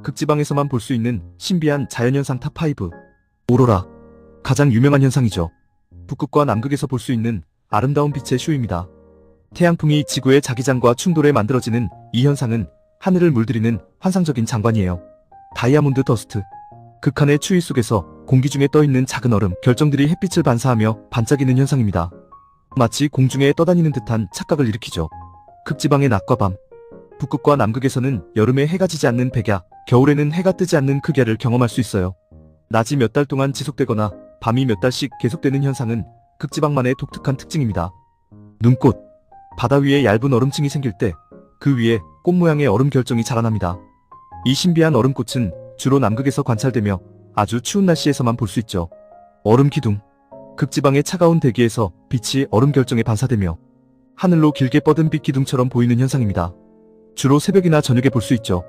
극지방에서만 볼 수 있는 신비한 자연현상 탑5. 오로라. 가장 유명한 현상이죠. 북극과 남극에서 볼 수 있는 아름다운 빛의 쇼입니다. 태양풍이 지구의 자기장과 충돌해 만들어지는 이 현상은 하늘을 물들이는 환상적인 장관이에요. 다이아몬드 더스트. 극한의 추위 속에서 공기 중에 떠있는 작은 얼음 결정들이 햇빛을 반사하며 반짝이는 현상입니다. 마치 공중에 떠다니는 듯한 착각을 일으키죠. 극지방의 낮과 밤. 북극과 남극에서는 여름에 해가 지지 않는 백야, 겨울에는 해가 뜨지 않는 극야를 경험할 수 있어요. 낮이 몇 달 동안 지속되거나 밤이 몇 달씩 계속되는 현상은 극지방만의 독특한 특징입니다. 눈꽃. 바다 위에 얇은 얼음층이 생길 때 그 위에 꽃 모양의 얼음 결정이 자라납니다. 이 신비한 얼음꽃은 주로 남극에서 관찰되며 아주 추운 날씨에서만 볼 수 있죠. 얼음 기둥. 극지방의 차가운 대기에서 빛이 얼음 결정에 반사되며 하늘로 길게 뻗은 빛 기둥처럼 보이는 현상입니다. 주로 새벽이나 저녁에 볼 수 있죠.